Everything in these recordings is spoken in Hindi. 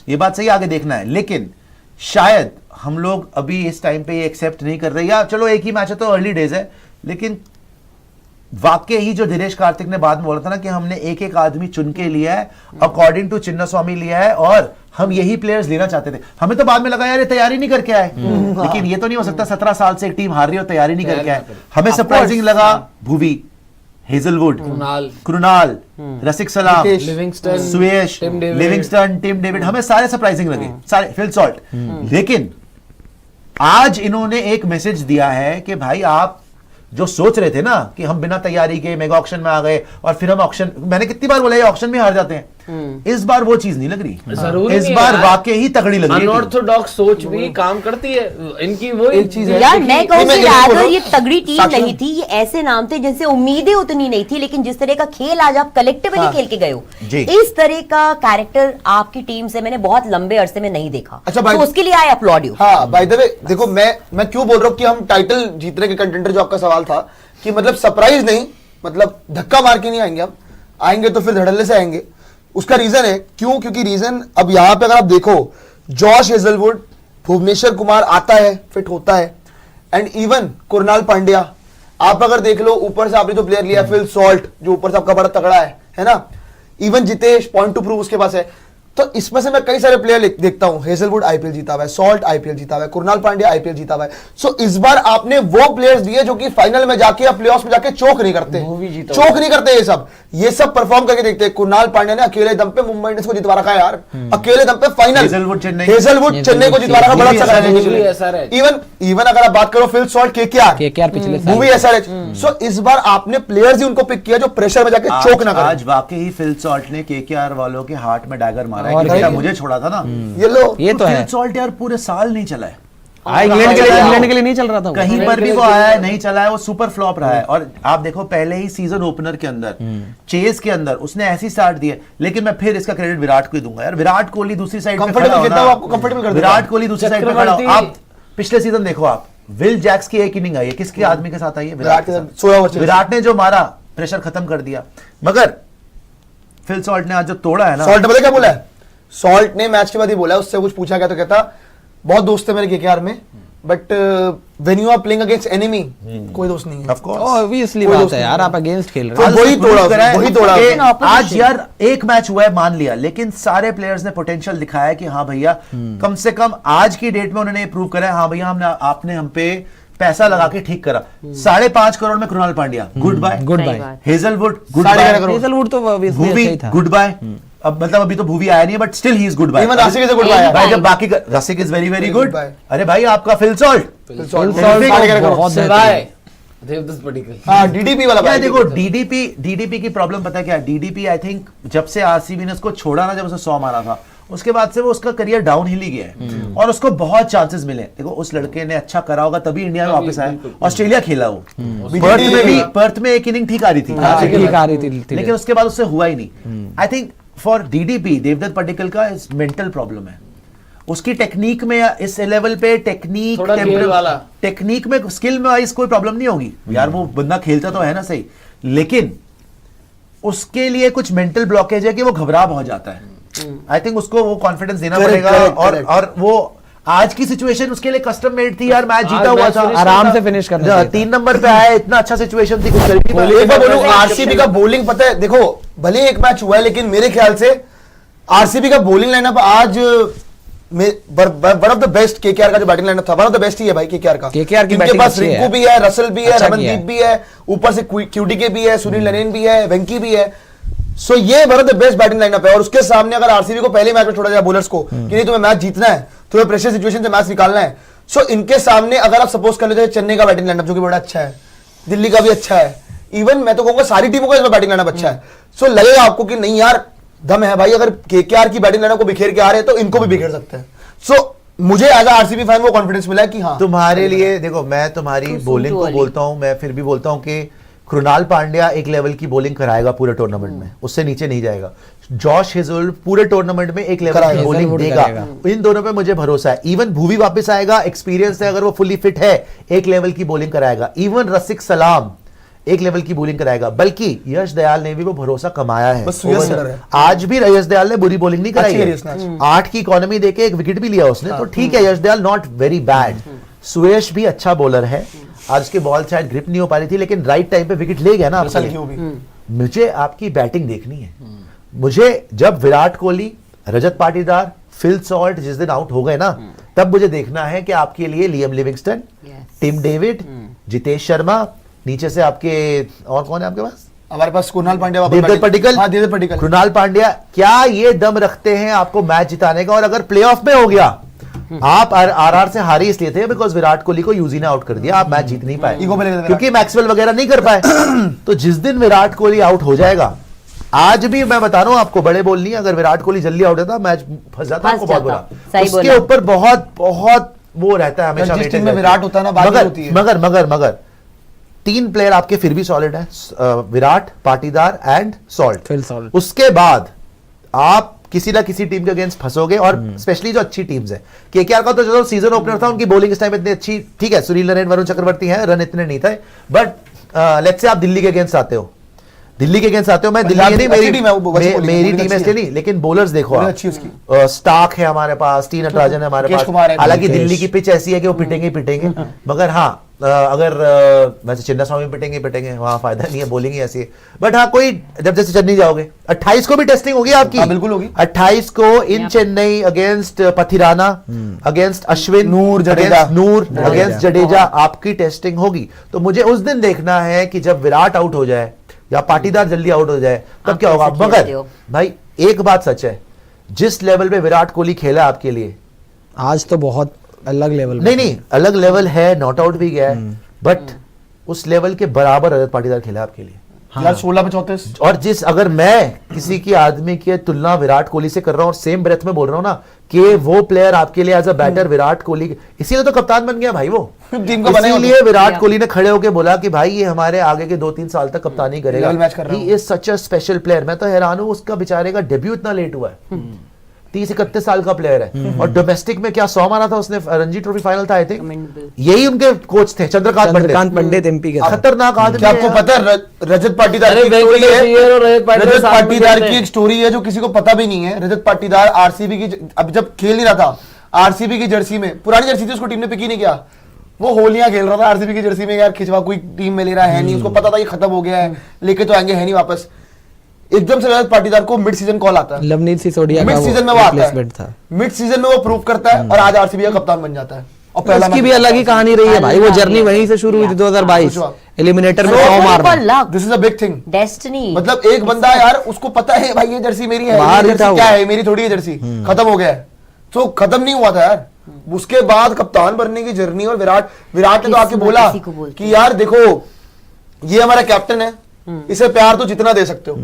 ये बात सही, आगे देखना है। लेकिन शायद हम लोग अभी इस टाइम पे ये एक्सेप्ट नहीं कर रहे, या चलो एक ही मैच है तो अर्ली डेज है, लेकिन वाकई ही जो दिनेश कार्तिक ने बाद में बोला था ना कि हमने एक एक आदमी चुन के लिया है, अकॉर्डिंग टू चिन्नास्वामी लिया है, और हम यही प्लेयर्स लेना चाहते थे। हमें तो बाद में लगा यार ये तैयारी नहीं करके आए, लेकिन ये तो नहीं हो सकता 17 साल से एक टीम हार रही हो तैयारी नहीं करके आए। हमें सरप्राइजिंग लगा भुवी, हेजलवुड, कृणाल, रसिक सलाम, सुयश, लिविंगस्टन, टिम डेविड, हमें सारे सरप्राइजिंग लगे, सारे, फिल सॉल्ट। लेकिन आज इन्होंने एक मैसेज दिया है कि भाई आप जो सोच रहे थे ना कि हम बिना तैयारी के मेगा ऑक्शन में आ गए और फिर हम ऑक्शन, मैंने कितनी बार बोला ये ऑक्शन में हार जाते हैं, इस बार वो चीज नहीं लग रही, इस बार वाकई ही तगड़ी लग रही है। अनऑर्थोडॉक्स सोच भी काम करती है, इनकी वो एक चीज है यार। मैं कहूँगी अगर ये तगड़ी टीम नहीं थी, ये ऐसे नाम थे जिनसे उम्मीदें उतनी नहीं थी, लेकिन जिस तरह का खेल आज आप कलेक्टिवली खेल के गए हो, इस तरह का कैरेक्टर आपकी टीम से मैंने बहुत लंबे अरसे में नहीं देखा। अच्छा तो उसके लिए आई अपलॉड यू। हाँ बाय द वे देखो, मैं क्यों बोल रहा हूँ कि हम टाइटल जीतने के कंटेंडर, जो आपका सवाल था कि मतलब सरप्राइज नहीं, मतलब धक्का मार के नहीं आएंगे, हम आएंगे तो फिर धड़ल्ले से आएंगे। उसका रीजन है क्यों, क्योंकि रीजन अब यहां पे अगर आप देखो, जॉश हेजलवुड, भुवनेश्वर कुमार आता है, फिट होता है, एंड इवन कुणाल पांड्या, आप अगर देख लो ऊपर से आपने जो प्लेयर लिया फिल सॉल्ट, जो ऊपर से आपका बड़ा तगड़ा है ना, even Jitesh point two prove उसके पास है। तो इसमें से मैं कई सारे प्लेयर देखता हूं, हेजलवुड आईपीएल जीता हुआ है, सॉल्ट आईपीएल जीता हुआ है, कुणाल पांड्या आईपीएल जीता हुआ है। सो इस बार आपने वो प्लेयर्स दिए जो कि फाइनल में जाके या प्लेऑफ्स में जाके चोक नहीं करते, चोक नहीं करते, ये सब परफॉर्म करके देखते हैं। कुणाल पांड्या ने अकेले दम पे मुंबई इंडियंस को जितवा रखा है यार, अकेले दम पे फाइनल। हेजलवुड चेन्नई को जितवा रखा, बड़ा अच्छा। इवन अगर आप बात करो फिल सॉल्ट, केकेआर पिछले मूवी एसआरएच। सो इस बार आपने प्लेयर्स ही उनको पिक किया जो प्रेशर में जाके चोक ना करें। आज वाकई फिल सॉल्ट ने केकेआर वालों के हार्ट में डैगर मारा है कि मुझे छोड़ा था ना, ये तो फिल सॉल्ट यार पूरे साल नहीं चला है, इंग्लैंड के लिए नहीं चल रहा था, कहीं पर भी वो आया है नहीं चला है, वो सुपर फ्लॉप रहा है। और आप देखो पहले ही सीजन ओपनर के अंदर, चेस के अंदर उसने ऐसी स्टार्ट दी है। लेकिन मैं फिर इसका क्रेडिट विराट को ही दूंगा यार, विराट कोहली दूसरी साइड पे खड़ा हो, विराट कोहली दूसरी साइड पे खड़ा हो। आप पिछले सीजन देखो, आप विल जैक्स की एक इनिंग आई है, किसके आदमी के साथ आई है, विराट ने जो मारा, प्रेशर खत्म कर दिया। मगर फिल सॉल्ट ने आज जो तोड़ा है ना, सॉल्ट ने क्या बोला है, सॉल्ट ने मैच के बाद ही बोला, उससे कुछ पूछा गया तो कहता बहुत दोस्त है मेरे केकेआर में, but when you are playing against enemy कोई दोस्त नहीं है। ऑफ कोर्स ऑब्वियसली बात है यार, आप अगेंस्ट खेल रहे हो, वही तोड़ा। आज यार एक मैच हुआ है मान लिया, लेकिन सारे प्लेयर्स ने पोटेंशियल दिखाया कि हाँ भैया, कम से कम आज की डेट में उन्होंने प्रूव करा है, हाँ भैया हमने, आपने हम पे पैसा लगा के ठीक करा। 5.5 करोड़ में Krunal Pandya, good buy, Hazlewood good buy, Hazlewood तो भुवी गुड बाय। अब मतलब अभी तो भूवी आया नहीं है, but still he is good buy. Even Rasikh is good buy भाई, जब बाकी Rasikh is very very good. अरे भाई आपका फिल सॉल्ट देवदत्त पडिक्कल, हाँ डीडीपी वाला भाई। देखो डीडीपी की प्रॉब्लम पता है क्या है, डीडीपी आई थिंक जब से आरसीबी ने उसको छोड़ा ना, जब उसे 100 मारा था, उसके बाद से वो उसका करियर डाउन हिल ही गया है, और उसको बहुत चांसेस मिले। देखो उस लड़के ने अच्छा करा होगा तभी इंडिया में वापस आया, ऑस्ट्रेलिया खेला वो, पर्थ में एक इनिंग ठीक आ रही थी, लेकिन उसके बाद उससे हुआ ही नहीं। I think for DDP, Devdutt Padikkal का मेंटल प्रॉब्लम है, उसकी टेक्निक में, इस लेवल पे टेक्निक में, स्किल में वाइज कोई प्रॉब्लम नहीं होगी यार, वो बंदा खेलता तो है ना सही, लेकिन उसके लिए कुछ मेंटल ब्लॉकेज है कि वो घबरा बहुत जाता है। आई थिंक उसको वो कॉन्फिडेंस देना पड़ेगा, और वो आज की सिचुएशन उसके लिए कस्टम मेड थी यार, मैच जीता हुआ था, आराम से फिनिश करना, 3 नंबर पे आया, इतना अच्छा सिचुएशन थी। आरसीबी का बॉलिंग पता है, देखो भले एक मैच हुआ है, लेकिन मेरे ख्याल से आरसीबी का बॉलिंग लाइनअप आज one of the best, KKR का जो बैटिंग लाइनअप था वन ऑफ द बेस्ट ही है भाई केकेआर का। केकेआर की इनके पास रिंकू भी है, रसल भी है, रमनदीप भी है, ऊपर से क्यूटीके भी है, सुनील नरेन भी है, वेंकी भी है। सो ये one of the best batting lineup है, और उसके सामने अगर आरसीबी को पहले मैच में छोड़ा जाए बॉलर्स को कि नहीं तुम्हें मैच जीतना है, तुम्हें प्रेशर सिचुएशन से मैच निकालना है, सो इनके सामने अगर आप सपोज कर लेते हैं चेन्नई का बैटिंग लाइनअप जो कि बड़ा अच्छा है, दिल्ली का भी अच्छा है, इवन मैं तो कहूंगा सारी टीमों का इसमें बैटिंग लाइनअप अच्छा है। सो लगेगा आपको कि नहीं यार दम है भाई, अगर केकेआर की बैटिंग लाइनअप को बिखेर के आ रहे हैं तो इनको भी बिखेर सकते हैं। सो मुझे एज अ आरसीबी फैन वो कॉन्फिडेंस मिला है कि हाँ तुम्हारे लिए। देखो मैं तुम्हारी बॉलिंग को बोलता हूं, मैं फिर भी बोलता हूं कि कृणाल पांड्या एक लेवल की बॉलिंग कराएगा पूरे टूर्नामेंट में, उससे नीचे नहीं जाएगा। जॉश हेजल पूरे टूर्नामेंट में एक लेवल की बॉलिंग देगा, इन दोनों पे मुझे भरोसा है। इवन भुवी वापस आएगा, एक्सपीरियंस है, अगर वो फुली फिट है एक लेवल की बॉलिंग कराएगा। इवन रसिक सलाम एक लेवल की बॉलिंग कराएगा, बल्कि यश दयाल ने भी वो भरोसा कमाया है। बस सुयश से डर है। आज भी यश दयाल ने बुरी बॉलिंग नहीं कराई अच्छी है, करी उसने आज। 8 की इकोनॉमी देके एक विकेट भी लिया उसने, तो ठीक है, यश दयाल नॉट वेरी बैड। सुयश भी अच्छा बॉलर है, आज उसकी बॉल शायद ग्रिप नहीं हो पा रही थी, लेकिन राइट टाइम पे विकेट ले गया ना आपके लिए। क्यों भी मुझे आपकी बैटिंग देखनी है। मुझे जब विराट कोहली, रजत पाटीदार, फिल सॉल्ट जिस दिन आउट हो गए ना, तब मुझे देखना है कि आपके लिए Liam Livingstone, Tim David, Jitesh Sharma, नीचे से आपके और कौन है आपके पास, हमारे पास कुणाल पांड्या, देवदत्त पडिक्कल, हाँ देवदत्त पडिक्कल, कृणाल पांड्या, क्या ये दम रखते हैं आपको मैच जिताने का? और अगर प्लेऑफ में हो गया, आप आरआर से हारी इसलिए थे बिकॉज विराट कोहली को यूजी ने आउट कर दिया, आप मैच जीत नहीं पाए ईगो पे लेके क्योंकि मैक्सवेल वगैरह नहीं कर पाए। तो जिस दिन विराट कोहली आउट हो जाएगा, आज भी मैं बता रहा हूं आपको, बड़े बोल नहीं, अगर विराट कोहली जल्दी आउट होता मैच फंस जाता, आपको बहुत बुरा। सही बोला। उसके ऊपर बहुत बहुत वो रहता है हमेशा, जिस टीम में विराट होता है ना, बात होती है। मगर 3 प्लेयर आपके फिर भी सॉलिड है, Virat, Patidar and salt. Phil Salt. उसके बाद आप किसी ना किसी टीम के अगेंस्ट फंसोगे, और स्पेशली जो अच्छी टीम्स है। केकेआर का तो जो सीजन ओपनर था, उनकी बॉलिंग इस टाइम इतनी अच्छी, ठीक है, सुनील नरेन, वरुण चक्रवर्ती हैं, रन इतने नहीं थे, बट लेट्स से आप दिल्ली के अगेंस्ट आते हो, दिल्ली के अगेंस्ट आते हो, मैं दिल्ली नहीं, मेरी टीम है इसलिए नहीं, लेकिन बॉलर्स देखो आप, अच्छी उसकी स्टार्क है हमारे पास, टी नटराजन है हमारे मुकेश पास, कुमार है, हालांकि दिल्ली की पिच ऐसी है कि वो पिटेंगे ही पिटेंगे, मगर हाँ अगर वैसे चिन्ना स्वामी पिटेंगे वहां फायदा नहीं है, बॉलिंग ही ऐसी है। बट हाँ, कोई जब जैसे चेन्नई जाओगे 28 को भी टेस्टिंग होगी आपकी, हाँ, बिल्कुल होगी। 28 को इन चेन्नई अगेंस्ट पथिराना, अगेंस्ट अश्विन, नूर, जडेजा, अगेंस्ट जडेजा, आपकी टेस्टिंग होगी। तो मुझे उस दिन देखना है कि जब विराट आउट हो जाए या पाटीदार जल्दी आउट हो जाए, तब क्या होगा। मगर भाई एक बात सच है, जिस लेवल पे विराट कोहली खेला आपके लिए, आज तो बहुत अलग लेवल। नहीं अलग लेवल है, नॉट आउट भी गया है, बट उस लेवल के बराबर रजत पाटीदार खेला आपके लिए। यार 16 पे 34, और जिस अगर मैं किसी की आदमी की तुलना विराट कोहली से कर रहा हूं, और सेम ब्रेथ में बोल रहा हूं ना कि वो प्लेयर आपके लिए as a batter Virat Kohli, इसीलिए तो कप्तान बन गया भाई वो, टीम को बने, इसीलिए विराट कोहली ने खड़े होकर बोला कि भाई ये हमारे आगे के 2-3 साल तक कप्तानी करेगा, लेवल मैच कर रहा he is such a special player. मैं तो हैरान हूं, उसका बेचारे का डेब्यू इतना लेट हुआ है, 30-31 साल का प्लेयर है, और डोमेस्टिक में क्या 100 मारा था उसने, रणजी ट्रॉफी फाइनल था आई थिंक, यही उनके कोच थे चंद्रकांत पंडित, एमपी के खतरनाक आदमी। क्या आपको पता है रजत पाटीदार अरे की स्टोरी है, रजत साथ में पाटीदार खेलते की हैं। एक स्टोरी है जो किसी को पता भी नहीं है। रजत पाटीदार आरसीबी की, अब जब खेल नहीं रहा था आरसीबी की जर्सी में, पुरानी जर्सी थी, उसको टीम ने पिक ही नहीं किया, वो होलियां खेल रहा था आरसीबी की जर्सी में, यार खिंचवा कोई टीम में ले रहा है नहीं, उसको पता था ये खत्म हो गया है, लेके तो आएंगे है नहीं वापस। एकदम से रजत पाटीदार को मिड सीजन कॉल आता है, लवनीत सिसोदिया मिड का सीजन में वो आता रिप्लेसमेंट है, था। मिड सीजन में वो प्रूव करता है, और आज आरसीबी का कप्तान बन जाता है। और पहला उसकी मैच भी अलग ही कहानी रही है भाई, वो जर्नी वहीं से शुरू हुई थी 2022 एलिमिनेटर में 100 मारना। This is a big thing, destiny. मतलब एक बंदा यार उसको पता है भाई ये जर्सी मेरी है, बाहर ये ही था जर्सी वो। क्या है, मेरी थोड़ी है जर्सी, खत्म हो गया है। तो खत्म नहीं हुआ था यार, उसके बाद कप्तान बनने की जर्नी, और विराट ने तो आके बोला किसी को बोलते कि यार देखो ये हमारा कैप्टन है, इसे प्यार तो जितना दे सकते हो,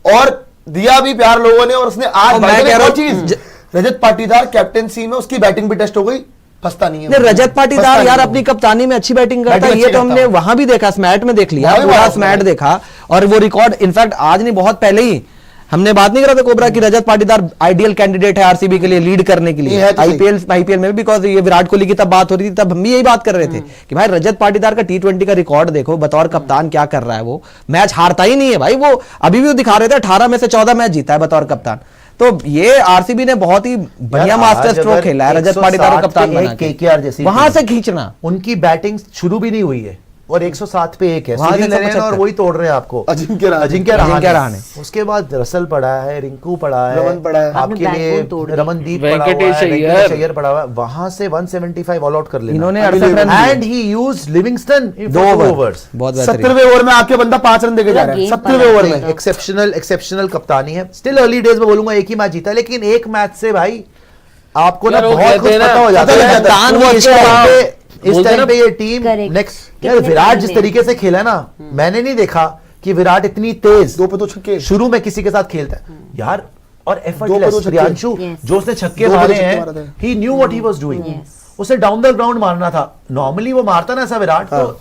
और दिया भी प्यार लोगों ने, और उसने आज और मैं भाई कह रहा हूं, चीज, रजत पाटीदार कैप्टनसी में उसकी बैटिंग भी टेस्ट हो गई, फंसता नहीं है। नहीं, रजत पाटीदार फंसता यार नहीं अपनी है। कप्तानी में अच्छी बैटिंग करता है, बैटिंग ये अच्छी तो हमने करता है। वहां भी देखा, स्मैट में देख लिया, वहां भी पूरा मारा स्मैट उसने। देखा, और वो रिकॉर्ड इनफैक्ट आज नहीं बहुत पहले ही हमने बात नहीं करा था कोबरा की रजत पाटीदार आइडियल कैंडिडेट है आरसीबी के लिए लीड करने के ये लिए है तो सही। आईपीएल में, बिकॉज ये विराट कोहली की तब बात हो रही थी, तब हम भी यही बात कर रहे थे कि भाई रजत पाटीदार का T20 का रिकॉर्ड देखो, बतौर कप्तान क्या कर रहा है, वो मैच हारता ही नहीं है भाई, वो अभी भी वो दिखा रहे थे 18 में से 14 मैच जीता है बतौर कप्तान। तो ये आरसीबी ने बहुत ही बढ़िया मास्टर स्ट्रोक खेला है रजत पाटीदार को कप्तान बना के, केकेआर जैसी वहां टीम। से खींचना। उनकी बैटिंग शुरू भी नहीं हुई है, और 107 पे 1 है, वहां से सुनील नरेन 175 और वही तोड़ रहे हैं आपको, अजिंक्य रहाणे। अजिंक्य अजिंक्य रहाणे। रहाणे। उसके बाद रसल पड़ा है, रिंकू पड़ा है, रमन पड़ा है। आपके आपने लिए backbone तोड़ दी। रमनदीप पड़ा हुआ वेंकटेश है, अय्यर। वेंकटेश अय्यर पड़ा हुआ है, वहां से 175 ऑल आउट कर लेना। इन्होंने 68 रन दिए। And he used Livingstone in 2 2 over, overs. बहुत बेहतरीन। 70वें ओवर में आके बंदा 5 रन देके जा रहा है, गेम 70वें ओवर में। एक्सेप्शनल कप्तानी है। स्टिल अर्ली डेज में बोलूंगा एक ही मैच जीता है, लेकिन एक मैच से भाई आपको ना यार वो बहुत कहते कुछ हैं ना, पता हो जाता पता है। लग जाता है। कप्तान वो इस टाइम पे, इस बोलते हैं टाइम ना, पे ये टीम Correct। नेक्स्ट, कितने यार विराट टाइम जिस में? तरीके से खेला ना, मैंने नहीं देखा कि विराट इतनी तेज 2 पे 2 छक्के, शुरू में किसी के साथ खेलता है यार, और 2 पे 2 एफर्टलेस छक्के। प्रियांशु Yes। जो उसने छक्के 2 पे 2 मारे छक्के मारे हैं, थे। He knew what he was doing. Yes। उसे डाउन द ग्राउंड मारना था, नॉर्मली वो मारता ना ऐसा विराट तो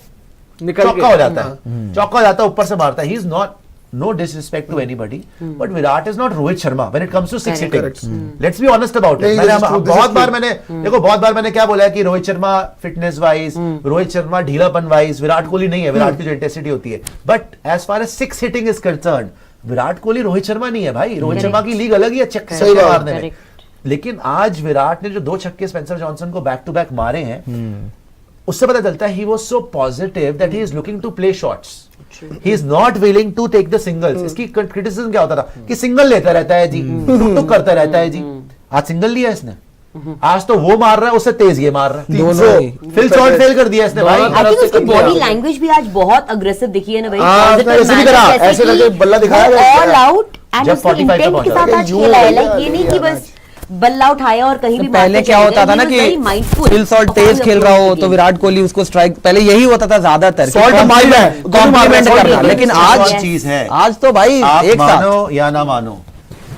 निकल चौका के। हो जाता है, चौका हो जाता है, ऊपर से मारता है, he is not no disrespect to anybody, but Virat is not Rohit Sharma when it comes to six hitting. Let's be honest about it. बहुत बार मैंने क्या बोला है कि रोहित शर्मा फिटनेस वाइज, रोहित शर्मा ढीलापन वाइज, विराट कोहली नहीं है, विराट की जो इंटेंसिटी होती है, but as far as six hitting is concern, Virat Kohli Rohit Sharma नहीं है भाई, रोहित शर्मा की लीग अलग ही है छक्के मारने में। लेकिन आज विराट ने जो 2 छक्के स्पेंसर जॉनसन को बैक टू बैक मारे हैं, उससे पता चलता है he was so positive that he is looking to play shots. He is not willing to take the singles. इसकी क्रिटिसिज्म क्या होता था कि सिंगल लेता रहता है जी, टुक करता रहता है जी। आज सिंगल लिया इसने, आज तो वो मार रहा है, उससे तेज ये मार रहा है, दोनों फिल शॉट फेल कर दिया इसने भाई। आई थिंक उसकी बॉडी लैंग्वेज भी आज बहुत अग्रेसिव दिखी है ना भाई, ऐसे भी करा, ऐसे करके बल्ला दिखाया, ऑल आउट एंड जब उसके 45 इंटेंट के साथ आज खेला है, लाइक ये नहीं कि बस बल्ला उठाया और कहीं भी पहले क्या होता था ना कि फिल शॉट तेज खेल रहा हो तो विराट कोहली उसको स्ट्राइक, पहले यही होता था ज्यादातर, कॉम्प्लीमेंट करना। लेकिन आज चीज है, आज तो भाई आप एक साथ मानो या ना मानो,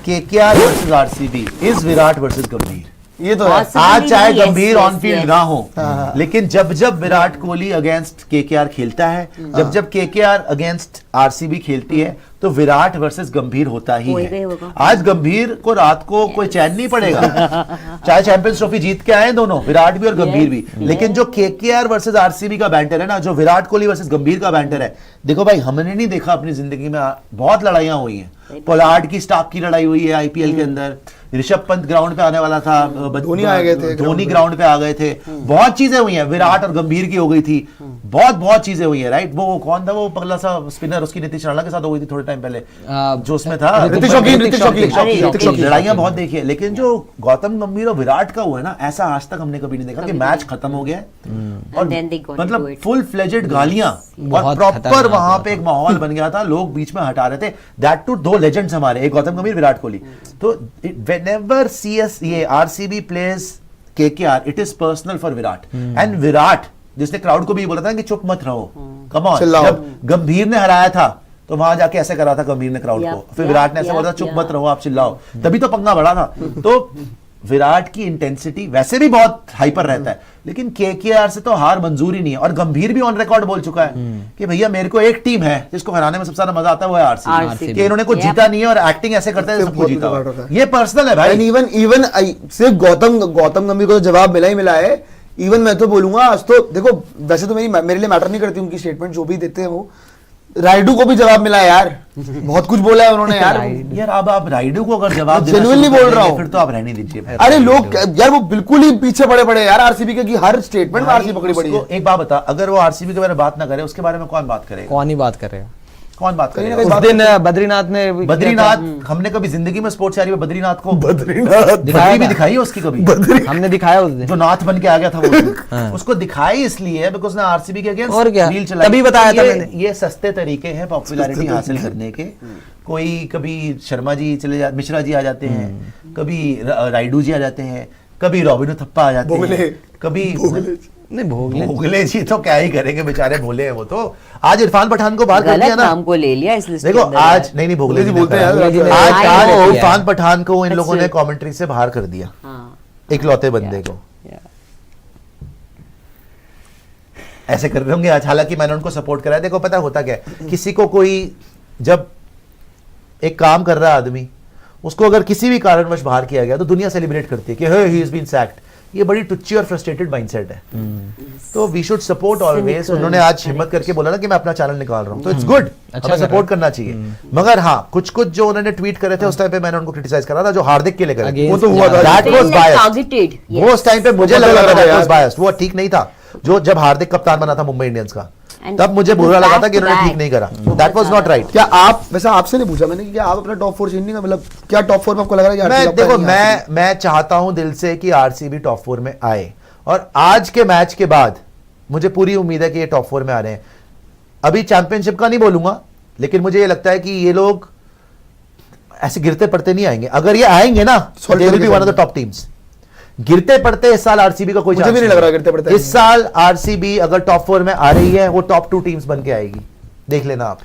KKR versus RCB is Virat versus गंभीर। ये तो है। आज चाहे गंभीर ऑन फील्ड ना हो, लेकिन जब जब विराट कोहली अगेंस्ट केकेआर खेलता है, जब जब केकेआर अगेंस्ट आरसीबी खेलती है, तो विराट वर्सेस गंभीर होता ही है। आज गंभीर को रात को कोई चैन नहीं पड़ेगा, चाहे चैंपियंस ट्रॉफी जीत के आए दोनों, विराट भी और गंभीर भी। लेकिन जो केकेआर वर्सेस आरसीबी का बैंटर है ना, जो विराट कोहली वर्सेस गंभीर का बैंटर है, देखो भाई हमने नहीं देखा अपनी जिंदगी में, बहुत लड़ाइयां हुई हैं। पोलार्ड की स्टाफ की लड़ाई हुई है आईपीएल के अंदर, ऋषभ पंत ग्राउंड पे आने वाला था, धोनी आ गए थे, धोनी ग्राउंड पे आ गए थे, बहुत चीजें हुई हैं, विराट और गंभीर की हो गई थी, बहुत चीजें हुई है, राइट। वो कौन था वो पगला सा स्पिनर, उसकी नीतीश राणा के साथ हो गई थी थोड़े टाइम पहले, जो उसमें था ऋतिक शौकीन। लड़ाइयां बहुत देखी है। लेकिन जो गौतम गंभीर और विराट का हुआ है ना, ऐसा आज तक हमने कभी नहीं देखा कि मैच खत्म हो गया है और मतलब फुल फ्लेजेड गालियां और प्रॉपर वहां पे एक माहौल बन गया था, लोग बीच में हटा रहे थे, दैट टू 2 लेजेंड्स हमारे, एक गौतम गंभीर, विराट कोहली। तो व्हेनेवर सीएस ये RCB plays KKR, it is personal for Virat and Virat, जिसने क्राउड को भी बोला था कि चुप मत रहो, कम ऑन। जब गंभीर ने हराया था तो वहां जाके ऐसे करा था गंभीर ने क्राउड को, फिर विराट ने ऐसे बोला था चुप मत रहो, आप चिल्लाओ, तभी तो पंगा बड़ा था। तो विराट की इंटेंसिटी वैसे भी बहुत हाइपर रहता है, लेकिन केकेआर से तो हार मंजूर ही नहीं है। और गंभीर भी ऑन रिकॉर्ड बोल चुका है कि भैया मेरे को एक टीम है जिसको हराने में सबसे ज्यादा मजा आता है, वो है आरसीबी, कि इन्होंने कुछ जीता नहीं है और एक्टिंग ऐसे करते हैं सबको जीता। ये पर्सनल है भाई। इवन सिर्फ गौतम गंभीर को तो जवाब मिला ही मिला है। इवन मैं तो बोलूंगा, आज तो देखो वैसे तो मेरे लिए मैटर नहीं करती उनकी स्टेटमेंट जो भी देते हैं वो, राइडू को भी जवाब मिला है यार, बहुत कुछ बोला है उन्होंने यार। यार अब आप राइडू को अगर जवाब जेन्युइनली बोल रहा हूँ, फिर तो आप रहने दीजिए। अरे लोग यार वो बिल्कुल ही पीछे पड़े यार आरसीबी के, कि हर स्टेटमेंट में आरसीबी पकड़ी पड़ी है। एक बात बता, अगर वो आरसीबी के बारे में बात ना करे, उसके बारे में कौन बात करेगा? कौन ही बात करेगा, कौन बात करेगा? उस दिन बद्रीनाथ में, बद्रीनाथ हमने कभी जिंदगी में स्पोर्ट्स यारी में बद्रीनाथ को दिखाई भी दिखाई है उसकी कभी, हमने दिखाया उस दिन, जो नाथ बन के आ गया था वो उसको दिखाई इसलिए बिकॉज़ ना आरसीबी के अगेंस्ट और क्या रील चलाई, तभी बताया था मैंने। ये सस्ते तरीके हैं पॉपुलैरिटी हासिल करने के। कोई कभी शर्मा जी मिश्रा जी आ जाते हैं, कभी राइडू जी आ जाते हैं, कभी रॉबिनो थप्पा आ जाते हैं, कभी नहीं भोगले जी तो क्या ही करेंगे, बेचारे भोले हैं वो तो। आज इरफान पठान को बात कर दिया ना, नाम को ले लिया इस लिस्ट देखो आज नहीं भोगले जी बोलते हैं, आज इरफान पठान को इन लोगों ने कमेंट्री से बाहर कर दिया, इकलौते बंदे को ऐसे कर रहे होंगे आज। हालांकि मैंने उनको सपोर्ट कराया। देखो पता होता क्या है, किसी को कोई जब एक काम कर रहा है आदमी, उसको अगर किसी भी कारणवश बाहर किया गया तो दुनिया सेलिब्रेट करती है कि हे ही इज बीन सैक्ड। ये बड़ी टुच्ची और फ्रस्ट्रेटेड माइंडसेट है, तो वी शुड सपोर्ट ऑलवेज। उन्होंने आज हिम्मत करके बोला ना कि मैं अपना चैनल निकाल रहा हूं, तो इट्स गुड, हमें सपोर्ट करना चाहिए। मगर हाँ, कुछ जो उन्होंने ट्वीट करे थे उस टाइम पे मैंने उनको क्रिटिसाइज करा था, जो हार्दिक के लिए करे, वो तो हुआ था, दैट वाज बायस्ड। वो उस टाइम पे मुझे लगा था दैट वाज बायस्ड, वो ठीक नहीं था। जो जब हार्दिक कप्तान बना था मुंबई इंडियंस का, तब मुझे बुरा लगा था कि उन्होंने ठीक नहीं करा, दैट वाज नॉट राइट। क्या आप, वैसे आपसे नहीं पूछा मैंने कि क्या आप अपना टॉप 4 चेंज नहीं कर, मतलब क्या टॉप 4 में आपको लग रहा है कि मैं देखो मैं चाहता हूं दिल से कि आरसीबी टॉप 4 में आए, और आज के मैच के बाद मुझे पूरी उम्मीद है कि ये टॉप 4 में आ रहे हैं। अभी चैंपियनशिप का नहीं बोलूंगा, लेकिन मुझे ये लगता है कि ये लोग ऐसे गिरते पड़ते नहीं आएंगे। अगर ये आएंगे ना, they will be one of the top teams. गिरते पड़ते इस साल आरसीबी का कोई मुझे भी नहीं लग रहा गिरते पड़ते। इस साल आरसीबी अगर टॉप 4 में आ रही है, वो टॉप 2 टीम्स बन के आएगी, देख लेना आप।